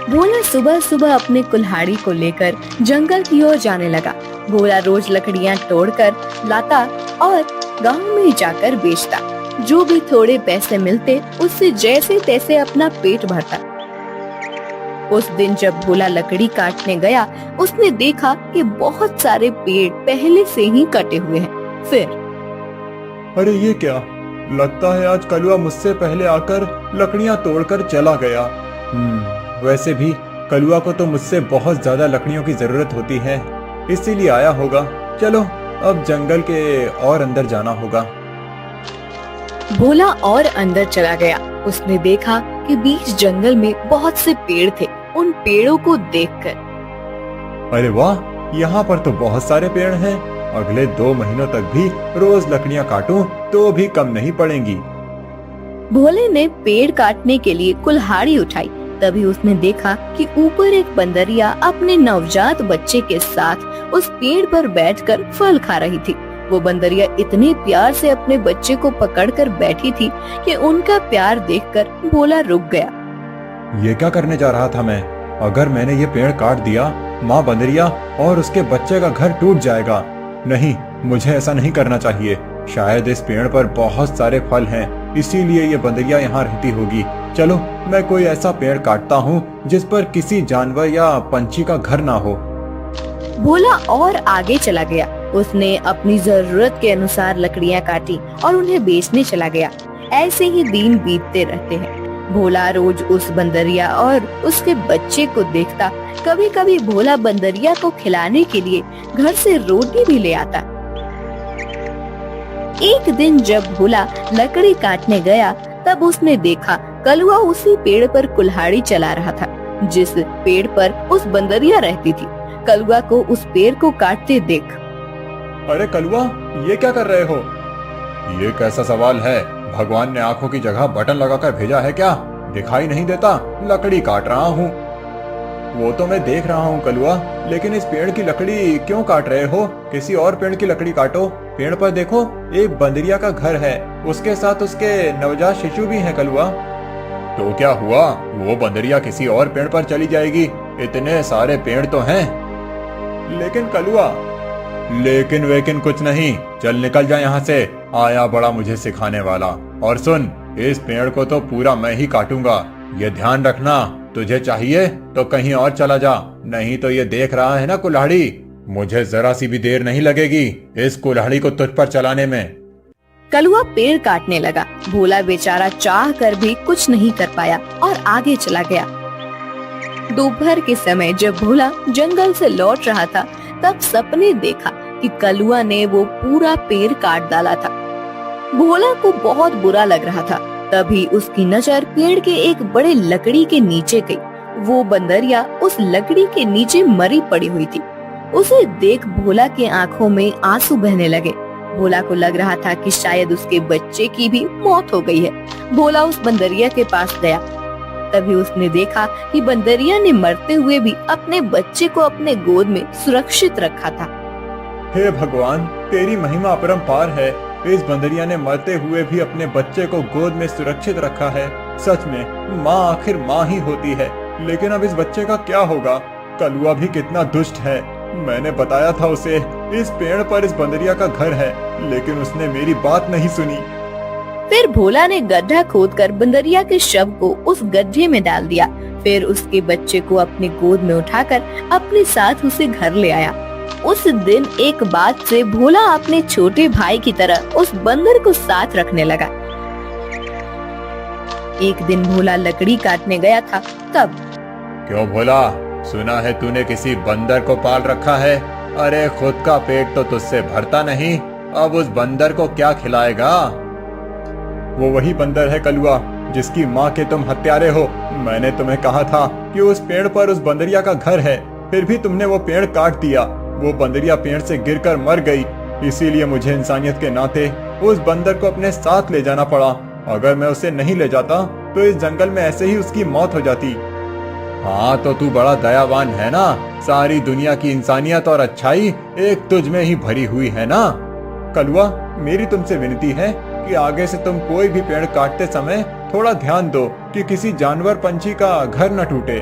भोला सुबह सुबह अपने कुल्हाड़ी को लेकर जंगल की ओर जाने लगा। भोला रोज लकड़ियां तोड़कर लाता और गांव में जाकर बेचता। जो भी थोड़े पैसे मिलते उससे जैसे तैसे अपना पेट भरता। उस दिन जब भोला लकड़ी काटने गया, उसने देखा कि बहुत सारे पेड़ पहले से ही कटे हुए हैं। फिर अरे ये क्या, लगता है आज कलुआ मुझसे पहले आकर लकड़ियां तोड़कर चला गया। वैसे भी कलुआ को तो मुझसे बहुत ज्यादा लकड़ियों की जरूरत होती है, इसीलिए आया होगा। चलो अब जंगल के और अंदर जाना होगा। भोला और अंदर चला गया। उसने देखा कि बीच जंगल में बहुत से पेड़ थे। उन पेड़ों को देखकर अरे वाह, यहाँ पर तो बहुत सारे पेड़ हैं। अगले 2 महीनों तक भी रोज लकड़ियाँ काटूं तो भी कम नहीं पड़ेंगी। भोले ने पेड़ काटने के लिए कुल्हाड़ी उठाई। तभी उसने देखा कि ऊपर एक बंदरिया अपने नवजात बच्चे के साथ उस पेड़ पर बैठकर फल खा रही थी। वो बंदरिया इतने प्यार से अपने बच्चे को पकड़कर बैठी थी कि उनका प्यार देखकर भोला रुक गया। ये क्या करने जा रहा था मैं? अगर मैंने ये पेड़ काट दिया, माँ बंदरिया और उसके बच्चे का घर टूट जाएगा। नहीं, मुझे ऐसा नहीं करना चाहिए। शायद इस पेड़ पर बहुत सारे फल हैं, इसीलिए ये बंदरिया यहाँ रहती होगी। चलो मैं कोई ऐसा पेड़ काटता हूँ जिस पर किसी जानवर या पंछी का घर ना हो। भोला और आगे चला गया। उसने अपनी जरूरत के अनुसार लकड़ियाँ काटी और उन्हें बेचने चला गया। ऐसे ही दिन बीतते रहते हैं। भोला रोज उस बंदरिया और उसके बच्चे को देखता। कभी कभी भोला बंदरिया को खिलाने के लिए घर से रोटी भी ले आता। एक दिन जब भोला लकड़ी काटने गया, तब उसने देखा कलुआ उसी पेड़ पर कुल्हाड़ी चला रहा था जिस पेड़ पर उस बंदरिया रहती थी। कलुआ को उस पेड़ को काटते देख, अरे कलुआ, ये क्या कर रहे हो? ये कैसा सवाल है? भगवान ने आंखों की जगह बटन लगाकर भेजा है क्या? दिखाई नहीं देता? लकड़ी काट रहा हूँ। वो तो मैं देख रहा हूँ कलुआ, लेकिन इस पेड़ की लकड़ी क्यों काट रहे हो? किसी और पेड़ की लकड़ी काटो। पेड़ पर देखो, एक बंदरिया का घर है, उसके साथ उसके नवजात शिशु भी है कलुआ। तो क्या हुआ? वो बंदरिया किसी और पेड़ पर चली जाएगी। इतने सारे पेड़ तो हैं। लेकिन कलुआ, लेकिन वेकिन कुछ नहीं। चल निकल जा यहाँ से। आया बड़ा मुझे सिखाने वाला। और सुन, इस पेड़ को तो पूरा मैं ही काटूंगा। ये ध्यान रखना, तुझे चाहिए तो कहीं और चला जा, नहीं तो ये देख रहा है ना कुल्हाड़ी, मुझे जरा सी भी देर नहीं लगेगी इस कुल्हाड़ी को तुझ पर चलाने में। कलुआ पेड़ काटने लगा। भोला बेचारा चाह कर भी कुछ नहीं कर पाया और आगे चला गया। दोपहर के समय जब भोला जंगल से लौट रहा था, तब सपने देखा कि कलुआ ने वो पूरा पेड़ काट डाला था। भोला को बहुत बुरा लग रहा था। तभी उसकी नजर पेड़ के एक बड़े लकड़ी के नीचे गई। वो बंदरिया उस लकड़ी के नीचे मरी पड़ी हुई थी। उसे देख भोला के आंखों में आंसू बहने लगे। भोला को लग रहा था कि शायद उसके बच्चे की भी मौत हो गई है। भोला उस बंदरिया के पास गया। तभी उसने देखा कि बंदरिया ने मरते हुए भी अपने बच्चे को अपने गोद में सुरक्षित रखा था। हे भगवान, तेरी महिमा अपरंपार है। इस बंदरिया ने मरते हुए भी अपने बच्चे को गोद में सुरक्षित रखा है। सच में माँ आखिर माँ ही होती है। लेकिन अब इस बच्चे का क्या होगा? कलुआ भी कितना दुष्ट है। मैंने बताया था उसे इस पेड़ पर इस बंदरिया का घर है, लेकिन उसने मेरी बात नहीं सुनी। फिर भोला ने गड्ढा खोदकर बंदरिया के शव को उस गड्ढे में डाल दिया। फिर उसके बच्चे को अपनी गोद में उठाकर अपने साथ उसे घर ले आया। उस दिन एक बात से भोला अपने छोटे भाई की तरह उस बंदर को साथ रखने लगा। एक दिन भोला लकड़ी काटने गया था। तब, क्यों भोला, सुना है तूने किसी बंदर को पाल रखा है? अरे खुद का पेट तो तुझसे भरता नहीं, अब उस बंदर को क्या खिलाएगा? वो वही बंदर है कलुआ, जिसकी माँ के तुम हत्यारे हो। मैंने तुम्हें कहा था कि उस पेड़ पर उस बंदरिया का घर है, फिर भी तुमने वो पेड़ काट दिया। वो बंदरिया पेड़ से गिरकर मर गई, इसीलिए मुझे इंसानियत के नाते उस बंदर को अपने साथ ले जाना पड़ा। अगर मैं उसे नहीं ले जाता तो इस जंगल में ऐसे ही उसकी मौत हो जाती। हाँ, तो तू बड़ा दयावान है ना। सारी दुनिया की इंसानियत और अच्छाई एक तुझ में ही भरी हुई है ना। कलुआ, मेरी तुमसे विनती है कि आगे से तुम कोई भी पेड़ काटते समय थोड़ा ध्यान दो कि किसी जानवर पंछी का घर न टूटे।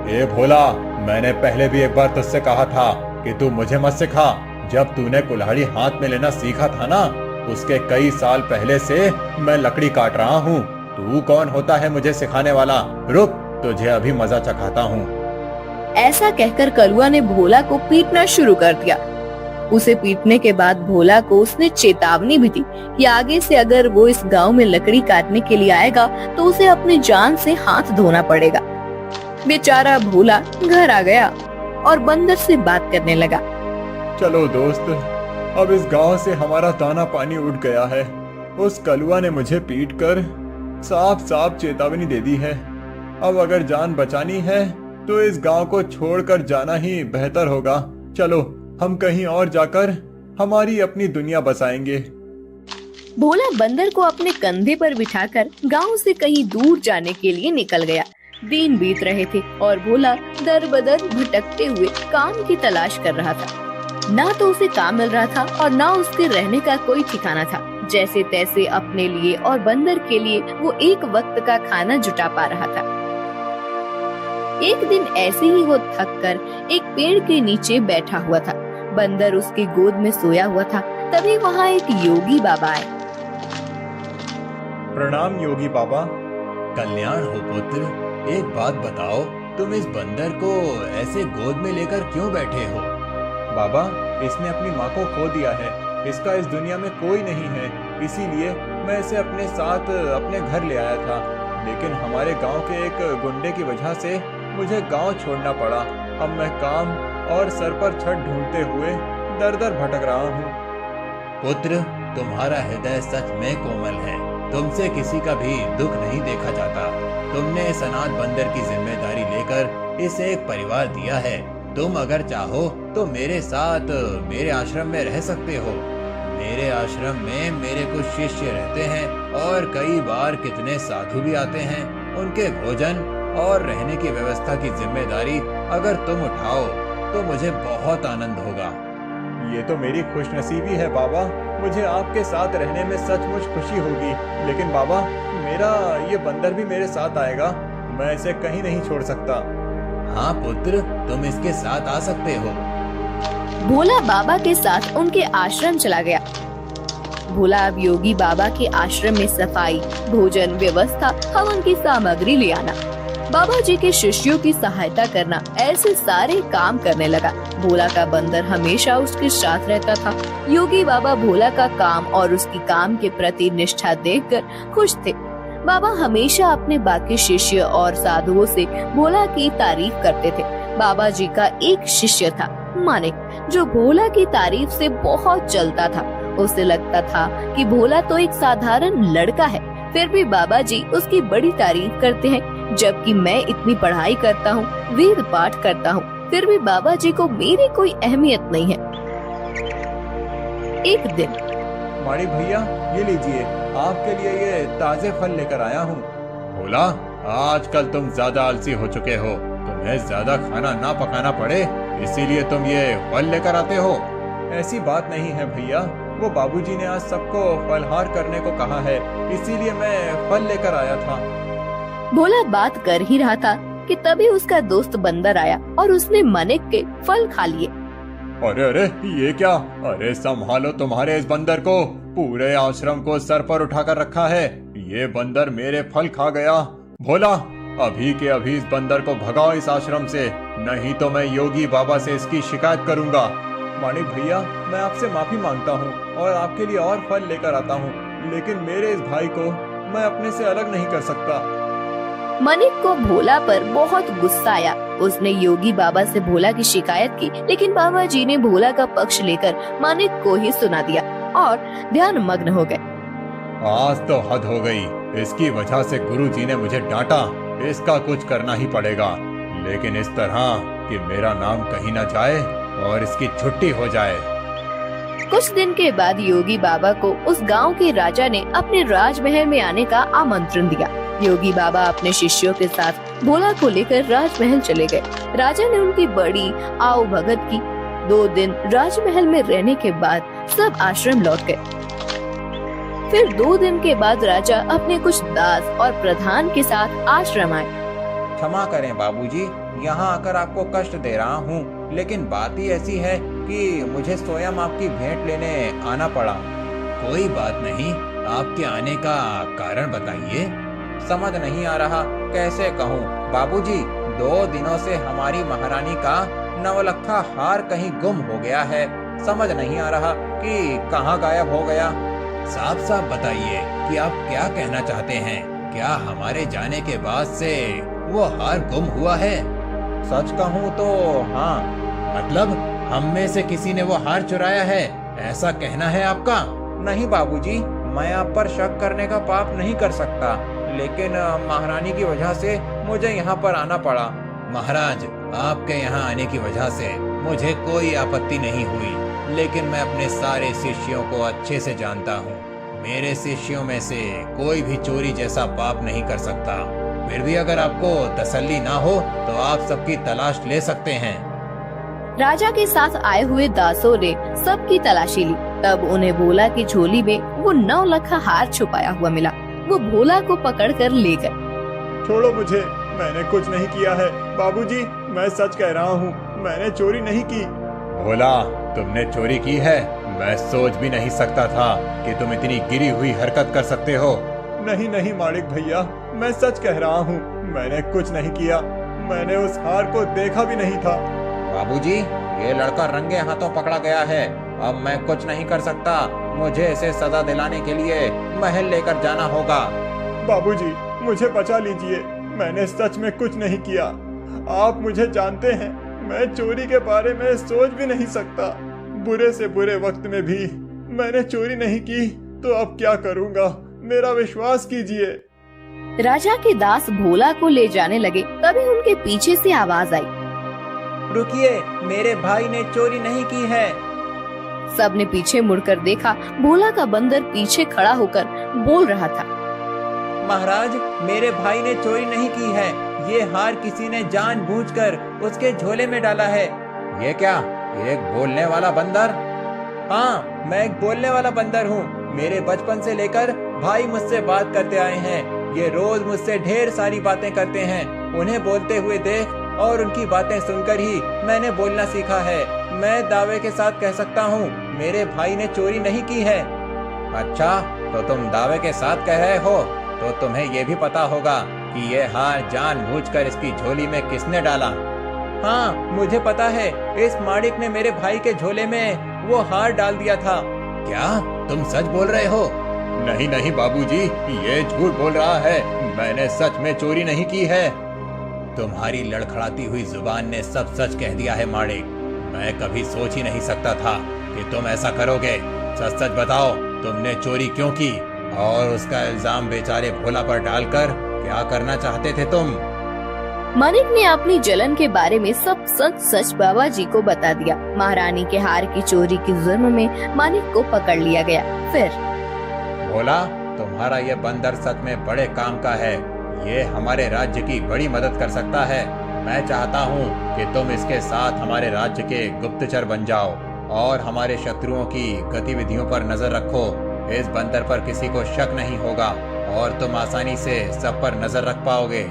ए भोला, मैंने पहले भी एक बार तुझसे कहा था कि तू मुझे मत सिखा। जब तूने कुल्हाड़ी हाथ में लेना सीखा था ना, उसके कई साल पहले से मैं लकड़ी काट रहा हूँ। तू कौन होता है मुझे सिखाने वाला? रुक, तुझे अभी मजा चखाता हूँ। ऐसा कहकर कलुआ ने भोला को पीटना शुरू कर दिया। उसे पीटने के बाद भोला को उसने चेतावनी भी दी कि आगे से अगर वो इस गांव में लकड़ी काटने के लिए आएगा तो उसे अपनी जान से हाथ धोना पड़ेगा। बेचारा भोला घर आ गया और बंदर से बात करने लगा। चलो दोस्त, अब इस गांव से हमारा दाना पानी उठ गया है। उस कलुआ ने मुझे पीटकर साफ साफ चेतावनी दे दी है। अब अगर जान बचानी है तो इस गांव को छोड़कर जाना ही बेहतर होगा। चलो, हम कहीं और जाकर हमारी अपनी दुनिया बसाएंगे। भोला बंदर को अपने कंधे पर बिठाकर गांव से कहीं दूर जाने के लिए निकल गया। दिन बीत रहे थे और भोला दर बदर भटकते हुए काम की तलाश कर रहा था। ना तो उसे काम मिल रहा था और ना उसके रहने का कोई ठिकाना था। जैसे तैसे अपने लिए और बंदर के लिए वो एक वक्त का खाना जुटा पा रहा था। एक दिन ऐसे ही वो थक कर एक पेड़ के नीचे बैठा हुआ था। बंदर उसकी गोद में सोया हुआ था। तभी वहाँ एक योगी बाबा आए। प्रणाम योगी बाबा। कल्याण हो पुत्र। एक बात बताओ, तुम इस बंदर को ऐसे गोद में लेकर क्यों बैठे हो? बाबा, इसने अपनी माँ को खो दिया है। इसका इस दुनिया में कोई नहीं है, इसीलिए मैं इसे अपने साथ अपने घर ले आया था। लेकिन हमारे गांव के एक गुंडे की वजह से मुझे गांव छोड़ना पड़ा। अब मैं काम और सर पर छत ढूंढते हुए दर दर भटक रहा हूँ। पुत्र, तुम्हारा हृदय सच में कोमल है। तुमसे किसी का भी दुख नहीं देखा जाता। तुमने इस अनाथ बंदर की जिम्मेदारी लेकर इसे एक परिवार दिया है। तुम अगर चाहो तो मेरे साथ मेरे आश्रम में रह सकते हो। मेरे आश्रम में मेरे कुछ शिष्य रहते हैं और कई बार कितने साधु भी आते हैं। उनके भोजन और रहने की व्यवस्था की जिम्मेदारी अगर तुम उठाओ तो मुझे बहुत आनंद होगा। ये तो मेरी खुशनसीबी है बाबा। मुझे आपके साथ रहने में सचमुच खुशी होगी। लेकिन बाबा, मेरा ये बंदर भी मेरे साथ आएगा। मैं इसे कहीं नहीं छोड़ सकता। हाँ पुत्र, तुम इसके साथ आ सकते हो। भोला बाबा के साथ उनके आश्रम चला गया। भोला अब योगी बाबा के आश्रम में सफाई, भोजन व्यवस्था, हवन की सामग्री ले आना, बाबा जी के शिष्यों की सहायता करना, ऐसे सारे काम करने लगा। भोला का बंदर हमेशा उसके साथ रहता था। योगी बाबा भोला का काम और उसकी काम के प्रति निष्ठा देखकर खुश थे। बाबा हमेशा अपने बाकी शिष्य और साधुओं से भोला की तारीफ करते थे। बाबा जी का एक शिष्य था मानिक, जो भोला की तारीफ से बहुत जलता था। उसे लगता था कि भोला तो एक साधारण लड़का है, फिर भी बाबा जी उसकी बड़ी तारीफ करते हैं। जबकि मैं इतनी पढ़ाई करता हूँ, वेद पाठ करता हूँ, फिर भी बाबा जी को मेरी कोई अहमियत नहीं है। एक दिन, माड़ी भैया, ये लीजिए, आपके लिए ये ताजे फल लेकर आया हूँ। भोला, आजकल तुम ज्यादा आलसी हो चुके हो। तुम्हें ज्यादा खाना ना पकाना पड़े, इसीलिए तुम ये फल लेकर आते हो। ऐसी बात नहीं है भैया, वो बाबूजी ने आज सबको फलहार करने को कहा है, इसीलिए मैं फल लेकर आया था। भोला बात कर ही रहा था कि तभी उसका दोस्त बंदर आया और उसने मानिक के फल खा लिए। अरे अरे, ये क्या? अरे संभालो तुम्हारे इस बंदर को। पूरे आश्रम को सर पर उठाकर रखा है। ये बंदर मेरे फल खा गया। भोला, अभी के अभी इस बंदर को भगाओ इस आश्रम से, नहीं तो मैं योगी बाबा से इसकी शिकायत करूंगा। मानिक भैया, मैं आपसे माफी मांगता हूँ और आपके लिए और फल लेकर आता हूँ, लेकिन मेरे इस भाई को मैं अपने से अलग नहीं कर सकता। मानिक को भोला पर बहुत गुस्सा आया। उसने योगी बाबा से भोला की शिकायत की, लेकिन बाबा जी ने भोला का पक्ष लेकर मानिक को ही सुना दिया और ध्यान मग्न हो गए। आज तो हद हो गई। इसकी वजह से गुरुजी ने मुझे डांटा। इसका कुछ करना ही पड़ेगा, लेकिन इस तरह कि मेरा नाम कहीं न जाए और इसकी छुट्टी हो जाए। कुछ दिन के बाद योगी बाबा को उस गांव के राजा ने अपने राजमहल में आने का आमंत्रण दिया। योगी बाबा अपने शिष्यों के साथ भोला को लेकर राजमहल चले गए। राजा ने उनकी बड़ी आओ भगत की। 2 दिन राजमहल में रहने के बाद सब आश्रम लौट गए। फिर 2 दिन के बाद राजा अपने कुछ दास और प्रधान के साथ आश्रम आए। क्षमा करें बाबूजी, यहाँ आकर आपको कष्ट दे रहा हूँ, लेकिन बात ही ऐसी है कि मुझे स्वयं आपकी भेंट लेने आना पड़ा। कोई बात नहीं, आपके आने का कारण बताइए। समझ नहीं आ रहा कैसे कहूँ बाबूजी, 2 दिनों से हमारी महारानी का नवलखा हार कहीं गुम हो गया है। समझ नहीं आ रहा कि कहाँ गायब हो गया। साफ साफ बताइए कि आप क्या कहना चाहते हैं। क्या हमारे जाने के बाद से वो हार गुम हुआ है? सच कहूँ तो हाँ। मतलब हम में से किसी ने वो हार चुराया है, ऐसा कहना है आपका? नहीं बाबूजी, मैं आप पर शक करने का पाप नहीं कर सकता, लेकिन महारानी की वजह से मुझे यहाँ पर आना पड़ा। महाराज, आपके यहाँ आने की वजह से मुझे कोई आपत्ति नहीं हुई, लेकिन मैं अपने सारे शिष्यों को अच्छे से जानता हूँ। मेरे शिष्यों में से कोई भी चोरी जैसा पाप नहीं कर सकता। फिर भी अगर आपको तसल्ली ना हो तो आप सबकी तलाश ले सकते हैं। राजा के साथ आए हुए दासों ने सबकी तलाशी ली। तब उन्हें भोला की झोली में वो 9 लखा हार छुपाया हुआ मिला। वो भोला को पकड़कर ले गए। छोड़ो मुझे, मैंने कुछ नहीं किया है। बाबूजी, मैं सच कह रहा हूँ, मैंने चोरी नहीं की। भोला, तुमने चोरी की है? मैं सोच भी नहीं सकता था कि तुम इतनी गिरी हुई हरकत कर सकते हो। नहीं नहीं मालिक भैया, मैं सच कह रहा हूँ, मैंने कुछ नहीं किया। मैंने उस हार को देखा भी नहीं था। बाबूजी, ये लड़का रंगे हाथों पकड़ा गया है। अब मैं कुछ नहीं कर सकता। मुझे इसे सजा दिलाने के लिए महल लेकर जाना होगा। बाबूजी, मुझे बचा लीजिए, मैंने सच में कुछ नहीं किया। आप मुझे जानते हैं, मैं चोरी के बारे में सोच भी नहीं सकता। बुरे से बुरे वक्त में भी मैंने चोरी नहीं की, तो अब क्या करूँगा? मेरा विश्वास कीजिए। राजा के दास भोला को ले जाने लगे। तभी उनके पीछे से आवाज आई, रुकिए, मेरे भाई ने चोरी नहीं की है। सबने पीछे मुड़कर देखा। भोला का बंदर पीछे खड़ा होकर बोल रहा था, महाराज, मेरे भाई ने चोरी नहीं की है। ये हार किसी ने जानबूझकर उसके झोले में डाला है। ये क्या, एक बोलने वाला बंदर? हाँ, मैं एक बोलने वाला बंदर हूँ। मेरे बचपन से लेकर भाई मुझसे बात करते आए हैं। ये रोज मुझसे ढेर सारी बातें करते हैं। उन्हें बोलते हुए देख और उनकी बातें सुनकर ही मैंने बोलना सीखा है। मैं दावे के साथ कह सकता हूँ, मेरे भाई ने चोरी नहीं की है। अच्छा, तो तुम दावे के साथ कह रहे हो, तो तुम्हें ये भी पता होगा कि ये हार जानबूझकर इसकी झोली में किसने डाला? हाँ, मुझे पता है। इस माड़िक ने मेरे भाई के झोले में वो हार डाल दिया था। क्या तुम सच बोल रहे हो? नहीं नहीं बाबूजी, ये झूठ बोल रहा है। मैंने सच में चोरी नहीं की है। तुम्हारी लड़खड़ाती हुई जुबान ने सब सच कह दिया है माड़िक। मैं कभी सोच ही नहीं सकता था कि तुम ऐसा करोगे। सच सच बताओ, तुमने चोरी क्यों की? और उसका इल्जाम बेचारे भोला पर डालकर क्या करना चाहते थे तुम? मानिक ने अपनी जलन के बारे में सब सच सच बाबा जी को बता दिया। महारानी के हार की चोरी के जुर्म में मानिक को पकड़ लिया गया। फिर, भोला, तुम्हारा ये बंदर सच में बड़े काम का है। ये हमारे राज्य की बड़ी मदद कर सकता है। मैं चाहता हूँ कि तुम इसके साथ हमारे राज्य के गुप्तचर बन जाओ और हमारे शत्रुओं की गतिविधियों पर नजर रखो। इस बंदर पर किसी को शक नहीं होगा और तुम आसानी से सब पर नजर रख पाओगे।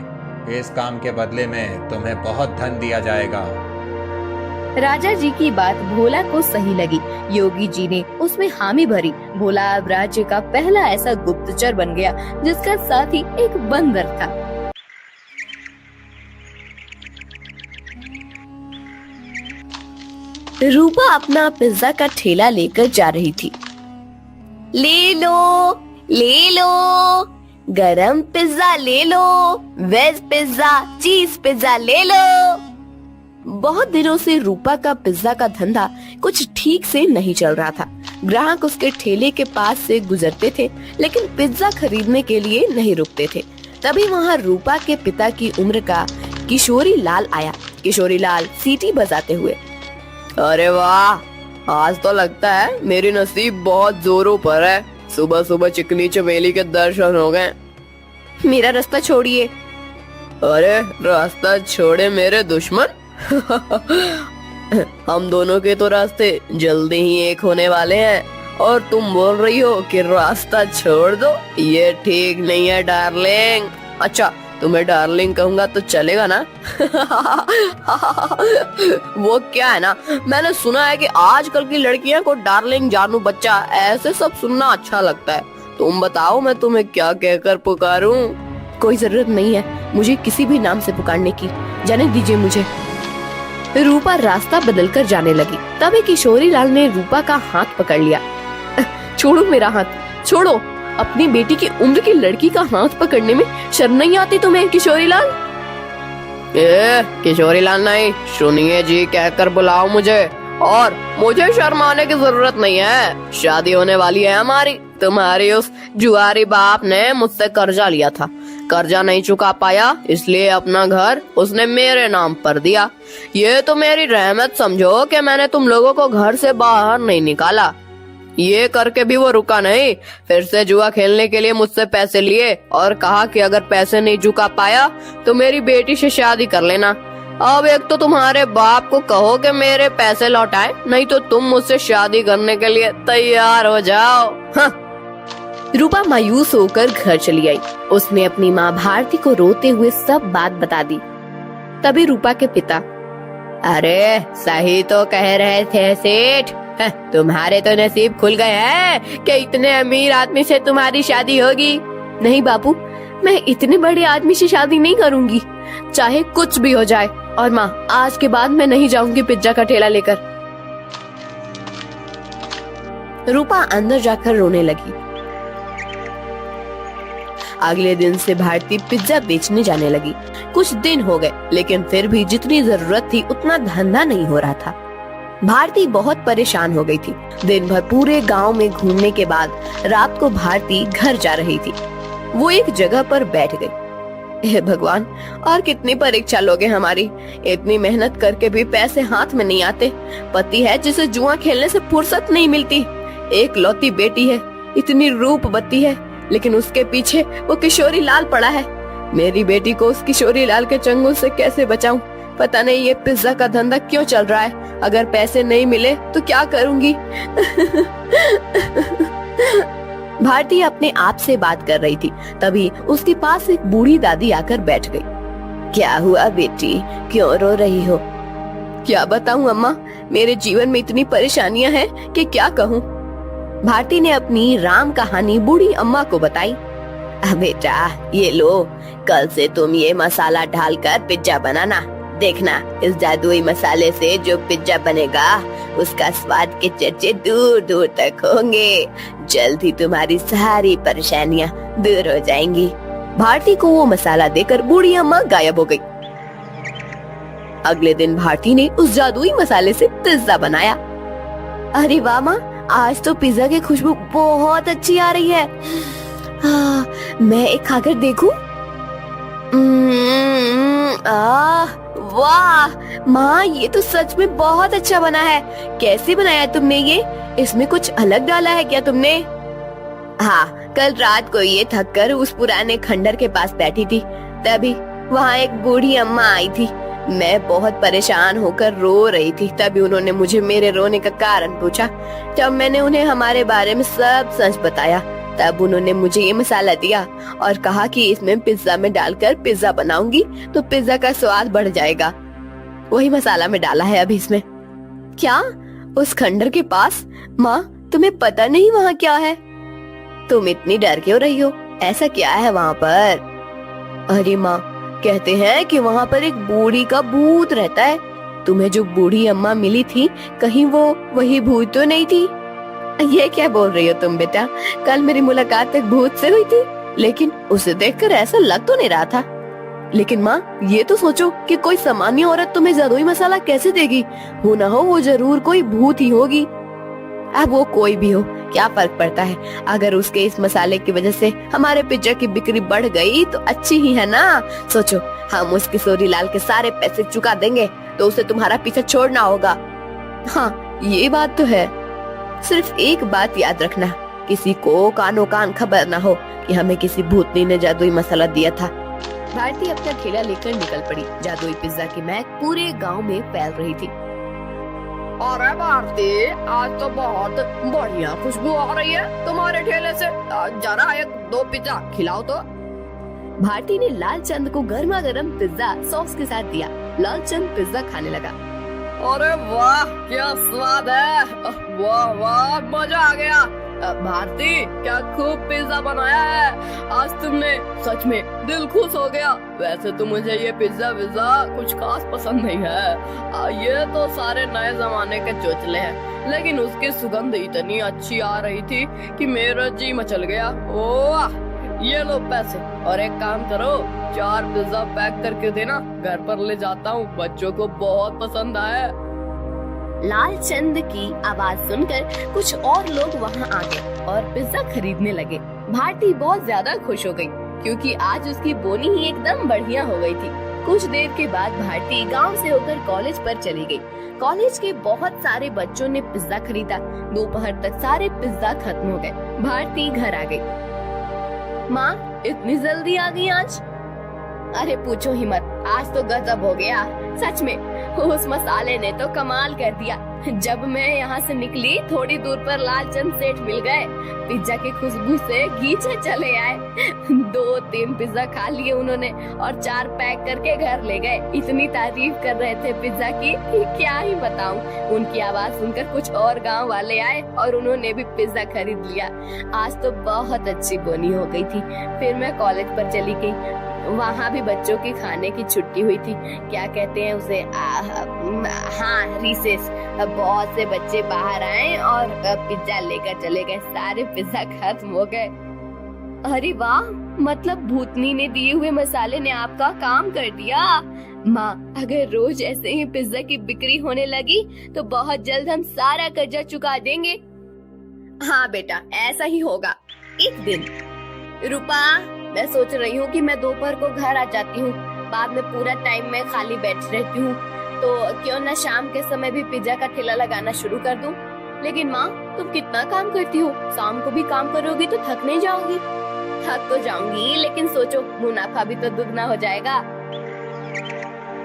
इस काम के बदले में तुम्हें बहुत धन दिया जाएगा। राजा जी की बात भोला को सही लगी। योगी जी ने उसमें हामी भरी। भोला अब राज्य का पहला ऐसा गुप्तचर बन गया जिसका साथी एक बंदर था। रूपा अपना पिज्जा का ठेला लेकर जा रही थी। ले लो, गरम पिज्जा ले लो, वेज पिज्जा, चीज पिज्जा ले लो। बहुत दिनों से रूपा का पिज्जा का धंधा कुछ ठीक से नहीं चल रहा था। ग्राहक उसके ठेले के पास से गुजरते थे, लेकिन पिज्जा खरीदने के लिए नहीं रुकते थे। तभी वहाँ रूपा के पिता की उम्र का किशोरी लाल आया। किशोरी लाल सीटी बजाते हुए, अरे वाह, आज तो लगता है मेरी नसीब बहुत जोरों पर है। सुबह सुबह चिकनी चमेली के दर्शन हो गए। मेरा रास्ता छोड़िए। अरे रास्ता छोड़े मेरे दुश्मन। हम दोनों के तो रास्ते जल्दी ही एक होने वाले हैं और तुम बोल रही हो कि रास्ता छोड़ दो। ये ठीक नहीं है डार्लिंग। अच्छा, तुम्हें डार्लिंग कहूंगा तो चलेगा ना? वो क्या है ना, मैंने सुना है कि आजकल की लड़कियां को डार्लिंग, जानू, बच्चा ऐसे सब सुनना अच्छा लगता है। तुम बताओ मैं तुम्हें क्या कहकर पुकारूं? कोई जरूरत नहीं है मुझे किसी भी नाम से पुकारने की, जाने दीजिए मुझे। रूपा रास्ता बदलकर जाने लगी। तभी किशोरी लाल ने रूपा का हाथ पकड़ लिया। छोड़ो मेरा हाथ, छोड़ो। अपनी बेटी की उम्र की लड़की का हाथ पकड़ने में शर्म नहीं आती तुम्हें किशोरी लाल? किशोरी लाल नहीं, सुनिए जी कहकर बुलाओ मुझे। और मुझे शर्म आने की जरूरत नहीं है, शादी होने वाली है हमारी। तुम्हारी उस जुआरी बाप ने मुझसे कर्जा लिया था, कर्जा नहीं चुका पाया, इसलिए अपना घर उसने मेरे नाम पर दिया। ये तो मेरी रहमत समझो कि मैंने तुम लोगों को घर से बाहर नहीं निकाला। ये करके भी वो रुका नहीं, फिर से जुआ खेलने के लिए मुझसे पैसे लिए और कहा कि अगर पैसे नहीं चुका पाया तो मेरी बेटी से शादी कर लेना। अब एक तो तुम्हारे बाप को कहो कि मेरे पैसे लौटाए, नहीं तो तुम मुझसे शादी करने के लिए तैयार हो जाओ। हाँ। रूपा मायूस होकर घर चली आई। उसने अपनी माँ भारती को रोते हुए सब बात बता दी। तभी रूपा के पिता, अरे सही तो कह रहे थे सेठ, तुम्हारे तो नसीब खुल गए हैं कि इतने अमीर आदमी से तुम्हारी शादी होगी। नहीं बापू, मैं इतने बड़े आदमी से शादी नहीं करूंगी, चाहे कुछ भी हो जाए। और माँ, आज के बाद मैं नहीं जाऊंगी पिज्जा का ठेला लेकर। रूपा अंदर जाकर रोने लगी। अगले दिन से भारती पिज्जा बेचने जाने लगी। कुछ दिन हो गए, लेकिन फिर भी जितनी जरूरत थी उतना धंधा नहीं हो रहा था। भारती बहुत परेशान हो गई थी। दिन भर पूरे गांव में घूमने के बाद रात को भारती घर जा रही थी। वो एक जगह पर बैठ गई। हे भगवान, और कितनी परीक्षा लोगे हमारी। इतनी मेहनत करके भी पैसे हाथ में नहीं आते। पति है जिसे जुआ खेलने से फुर्सत नहीं मिलती। एक लौती बेटी है, इतनी रूपवती है, लेकिन उसके पीछे वो किशोरी लाल पड़ा है। मेरी बेटी को उस किशोरी लाल के चंगुल से कैसे बचाऊं? पता नहीं ये पिज्जा का धंधा क्यों चल रहा है। अगर पैसे नहीं मिले तो क्या करूंगी? भारती अपने आप से बात कर रही थी। तभी उसके पास एक बूढ़ी दादी आकर बैठ गई। क्या हुआ बेटी, क्यों रो रही हो? क्या बताऊं अम्मा, मेरे जीवन में इतनी परेशानियां हैं कि क्या कहूं। भारती ने अपनी राम कहानी बूढ़ी अम्मा को बताई। बेटा ये लो, कल से तुम ये मसाला डालकर पिज्जा बनाना। देखना, इस जादुई मसाले से जो पिज्जा बनेगा उसका स्वाद के चर्चे दूर दूर तक होंगे। जल्द ही तुम्हारी सारी परेशानियां दूर हो जाएंगी। भारती को वो मसाला देकर बूढ़ी अम्मा गायब हो गई। अगले दिन भारती ने उस जादुई मसाले से पिज्जा बनाया। अरे वाह माँ, आज तो पिज्जा की खुशबू बहुत अच्छी आ रही है। मैं एक खाकर देखूं? वाह माँ, ये तो सच में बहुत अच्छा बना है। कैसे बनाया तुमने ये? इसमें कुछ अलग डाला है क्या तुमने? हाँ, कल रात को ये थक कर उस पुराने खंडर के पास बैठी थी, तभी वहाँ एक बूढ़ी अम्मा आई थी। मैं बहुत परेशान होकर रो रही थी। तभी उन्होंने मुझे मेरे रोने का कारण पूछा। जब मैंने उन्हें हमारे बारे में सब सच बताया, तब उन्होंने मुझे ये मसाला दिया और कहा कि इसमें पिज्जा में डालकर पिज्जा बनाऊंगी तो पिज्जा का स्वाद बढ़ जाएगा। वही मसाला में डाला है अभी इसमें। क्या? उस खंडर के पास? माँ, तुम्हें पता नहीं वहाँ क्या है? तुम इतनी डर क्यों रही हो? ऐसा क्या है वहाँ पर? अरे माँ, कहते हैं कि वहाँ पर एक बूढ़ी का भूत रहता है। तुम्हें जो बूढ़ी अम्मा मिली थी, कहीं वो वही भूत तो नहीं थी? ये क्या बोल रही हो तुम बेटा? कल मेरी मुलाकात एक भूत से हुई थी, लेकिन उसे देखकर ऐसा लग तो नहीं रहा था। लेकिन माँ, ये तो सोचो कि कोई सामान्य औरत तुम्हें जादुई मसाला कैसे देगी? हो ना हो वो जरूर कोई भूत ही होगी। अब वो कोई भी हो, क्या फर्क पड़ता है? अगर उसके इस मसाले की वजह से हमारे पिज्जा की बिक्री बढ़ गई तो अच्छी ही है ना। सोचो, हम उस किशोरी लाल के सारे पैसे चुका देंगे तो उसे तुम्हारा पीछा छोड़ना होगा। हाँ, ये बात तो है। सिर्फ एक बात याद रखना, किसी को कानो कान खबर ना हो कि हमें किसी भूतनी ने जादुई मसाला दिया था। भारती अपना ठेला लेकर निकल पड़ी। जादुई पिज्जा की महक पूरे गांव में फैल रही थी। अरे भारती, आज तो बहुत बढ़िया खुशबू आ रही है तुम्हारे ठेले से। जरा एक दो पिज्जा खिलाओ तो। भारती ने लालचंद को गर्मा गर्म पिज्जा सॉस के साथ दिया। लालचंद पिज्जा खाने लगा। अरे वाह क्या स्वाद है, वाह वाह मजा आ गया। भारती क्या खूब पिज्जा बनाया है आज तुमने, सच में दिल खुश हो गया। वैसे तो मुझे ये पिज्जा विज्जा कुछ खास पसंद नहीं है, ये तो सारे नए जमाने के चोचले हैं, लेकिन उसकी सुगंध इतनी अच्छी आ रही थी कि मेरा जी मचल गया। ओह ये लो पैसे, और एक काम करो 4 पिज्जा पैक करके देना, घर पर ले जाता हूँ, बच्चों को बहुत पसंद आया। लालचंद की आवाज सुनकर कुछ और लोग वहां आ गए और पिज्जा खरीदने लगे। भारती बहुत ज्यादा खुश हो गई क्योंकि आज उसकी बोनी ही एकदम बढ़िया हो गई थी। कुछ देर के बाद भारती गांव से होकर कॉलेज पर चली गई। कॉलेज के बहुत सारे बच्चों ने पिज्जा खरीदा। दोपहर तक सारे पिज्जा खत्म हो गए। भारती घर आ गई। माँ इतनी जल्दी आ गई आज? अरे पूछो ही मत, आज तो गजब हो गया, सच में उस मसाले ने तो कमाल कर दिया। जब मैं यहाँ से निकली थोड़ी दूर पर लालचंद सेठ मिल गए। पिज्जा की खुशबू से गीचे चले आए। 2-3 पिज्जा खा लिए उन्होंने और 4 पैक करके घर ले गए। इतनी तारीफ कर रहे थे पिज्जा की कि क्या ही बताऊं। उनकी आवाज सुनकर कुछ और गांव वाले आए और उन्होंने भी पिज्जा खरीद लिया। आज तो बहुत अच्छी बोनी हो गई थी। फिर मैं कॉलेज पर चली गई। वहाँ भी बच्चों की खाने की छुट्टी हुई थी, क्या कहते हैं उसे, हाँ रिसेस। बहुत से बच्चे बाहर आए और पिज्जा लेकर चले गए। सारे पिज्जा खत्म हो गए। अरे वाह, मतलब भूतनी ने दिए हुए मसाले ने आपका काम कर दिया। माँ अगर रोज ऐसे ही पिज्जा की बिक्री होने लगी तो बहुत जल्द हम सारा कर्जा चुका देंगे। हाँ बेटा ऐसा ही होगा। एक दिन रूपा, मैं सोच रही हूँ कि मैं दोपहर को घर आ जाती हूँ, बाद में पूरा टाइम मैं खाली बैठ रहती हूँ, तो क्यों न शाम के समय भी पिज्जा का ठेला लगाना शुरू कर दूँ। लेकिन माँ तुम कितना काम करती हो, शाम को भी काम करोगी तो थक नहीं जाओगी? थक तो जाऊंगी, लेकिन सोचो मुनाफा भी तो दुगना हो जाएगा।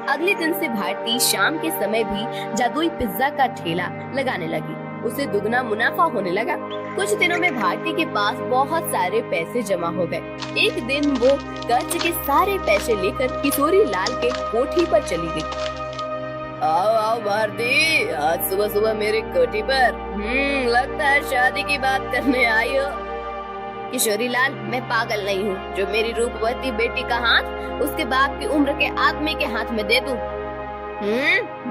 अगले दिन से भारती शाम के समय भी जादुई पिज्जा का ठेला लगाने लगी। उसे दुगना मुनाफा होने लगा। कुछ दिनों में भारती के पास बहुत सारे पैसे जमा हो गए। एक दिन वो कर्ज के सारे पैसे लेकर किशोरी लाल के कोठी पर चली गई। आओ आओ भारती, आज सुबह सुबह मेरी कोठी पर, लगता है शादी की बात करने आई हो। किशोरी लाल, मैं पागल नहीं हूँ जो मेरी रूपवती बेटी का हाथ उसके बाप की उम्र के आदमी के हाथ में दे दूं।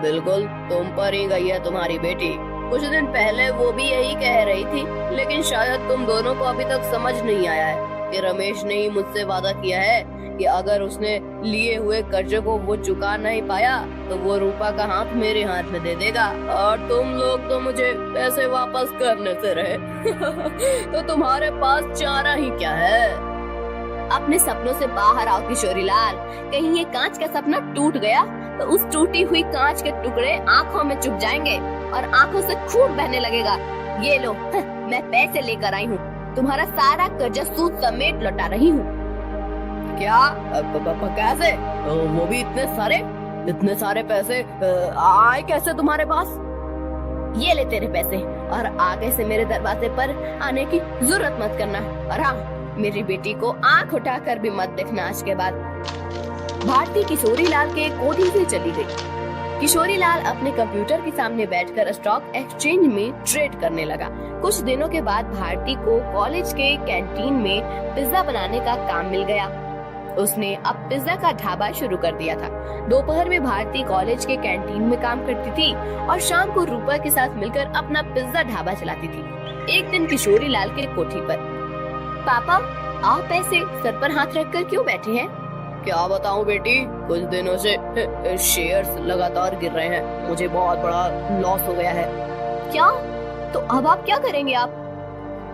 बिल्कुल तुम पर ही गई है तुम्हारी बेटी। कुछ दिन पहले वो भी यही कह रही थी, लेकिन शायद तुम दोनों को अभी तक समझ नहीं आया है कि रमेश ने ही मुझसे वादा किया है कि अगर उसने लिए हुए कर्जे को वो चुका नहीं पाया तो वो रूपा का हाथ मेरे हाथ में दे देगा, और तुम लोग तो मुझे पैसे वापस करने से रहे। तो तुम्हारे पास चारा ही क्या है? अपने सपनों से बाहर आओ किशोरी लाल। कहीं ये कांच का सपना टूट गया तो उस टूटी हुई कांच के टुकड़े आँखों में चुभ जाएंगे और आँखों से खून बहने लगेगा। ये लो, मैं पैसे लेकर आई हूँ, तुम्हारा सारा कर्जा सूद समेत लौटा रही हूँ। क्या? कैसे? वो भी इतने सारे पैसे आए कैसे तुम्हारे पास? ये ले तेरे पैसे, और आगे से मेरे दरवाजे पर आने की जरूरत मत करना। और हाँ, मेरी बेटी को आंख उठाकर भी मत देखना आज के बाद। भारती किशोरी लाल के कोठी से चली गई। किशोरी लाल अपने कंप्यूटर के सामने बैठकर स्टॉक एक्सचेंज में ट्रेड करने लगा। कुछ दिनों के बाद भारती को कॉलेज के कैंटीन में पिज्जा बनाने का काम मिल गया। उसने अब पिज्जा का ढाबा शुरू कर दिया था। दोपहर में भारती कॉलेज के कैंटीन में काम करती थी और शाम को रूपा के साथ मिलकर अपना पिज्जा ढाबा चलाती थी। एक दिन किशोरी लाल के कोठी पर, पापा आप ऐसे सर पर हाथ रखकर क्यों बैठे हैं? क्या बताऊं बेटी, कुछ दिनों से शेयर्स लगातार गिर रहे हैं, मुझे बहुत बड़ा लॉस हो गया है। क्या? तो अब आप क्या करेंगे आप?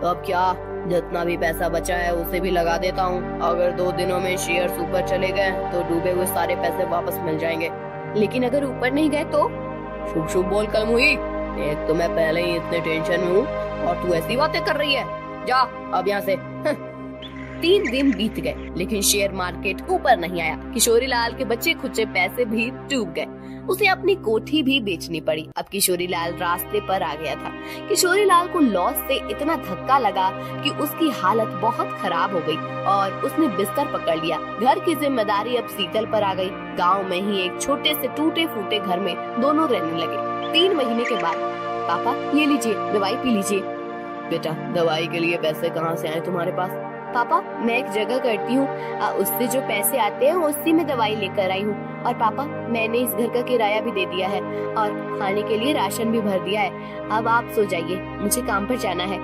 अब क्या, जितना भी पैसा बचा है उसे भी लगा देता हूँ। अगर 2 दिनों में शेयर्स ऊपर चले गए तो डूबे हुए सारे पैसे वापस मिल जाएंगे। लेकिन अगर ऊपर नहीं गए तो? शुभ शुभ बोल कलम हुई, एक तो मैं पहले ही इतने टेंशन में हूँ और तू ऐसी बातें कर रही है। जा अब यहाँ से। 3 दिन बीत गए लेकिन शेयर मार्केट ऊपर नहीं आया। किशोरी लाल के बच्चे खुचे पैसे भी डूब गए। उसे अपनी कोठी भी बेचनी पड़ी। अब किशोरी लाल रास्ते पर आ गया था। किशोरी लाल को लॉस से इतना धक्का लगा कि उसकी हालत बहुत खराब हो गई और उसने बिस्तर पकड़ लिया। घर की जिम्मेदारी अब शीतल पर आ गई। गांव में ही एक छोटे से टूटे फूटे घर में दोनों रहने लगे। 3 महीने के बाद, पापा ये लीजिए, दवाई पी लीजिए। बेटा, दवाई के लिए पैसे कहाँ से आए तुम्हारे पास? पापा, मैं एक जगह करती हूँ, उससे जो पैसे आते हैं उसी में दवाई लेकर आई हूँ। और पापा, मैंने इस घर का किराया भी दे दिया है और खाने के लिए राशन भी भर दिया है। अब आप सो जाइए, मुझे काम पर जाना है।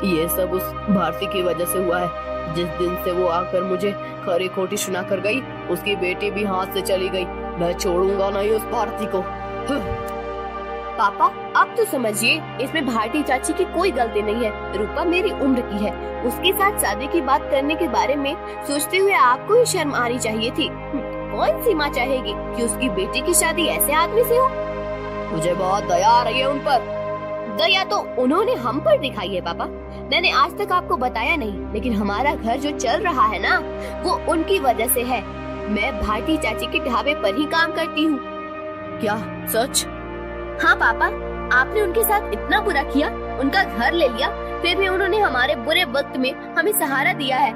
ये सब उस भारती की वजह से हुआ है। जिस दिन से वो आकर मुझे खरी खोटी सुना कर गई, उसकी बेटी भी हाथ से चली गई। मैं छोड़ूंगा नहीं उस भारती को। पापा, आप तो समझिए, इसमें भारती चाची की कोई गलती नहीं है। रूपा मेरी उम्र की है। उसके साथ शादी की बात करने के बारे में सोचते हुए आपको ही शर्म आनी चाहिए थी। कौन सी माँ चाहेगी कि उसकी बेटी की शादी ऐसे आदमी से हो? मुझे बहुत दया आ रही है उन पर। दया तो उन्होंने हम पर दिखाई है पापा। मैंने आज तक आपको बताया नहीं, लेकिन हमारा घर जो चल रहा है ना, वो उनकी वजह से है। मैं भारती चाची के ढाबे पर ही काम करती हूँ। क्या सच? हाँ पापा, आपने उनके साथ इतना बुरा किया, उनका घर ले लिया, फिर भी उन्होंने हमारे बुरे वक्त में हमें सहारा दिया है।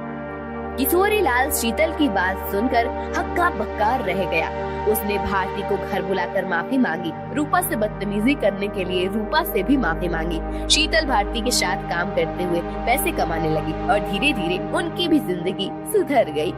किशोरी लाल शीतल की बात सुनकर हक्का बक्का रह गया। उसने भारती को घर बुलाकर माफी मांगी। रूपा से बदतमीजी करने के लिए रूपा से भी माफी मांगी। शीतल भारती के साथ काम करते हुए पैसे कमाने लगी और धीरे धीरे उनकी भी जिंदगी सुधर गई।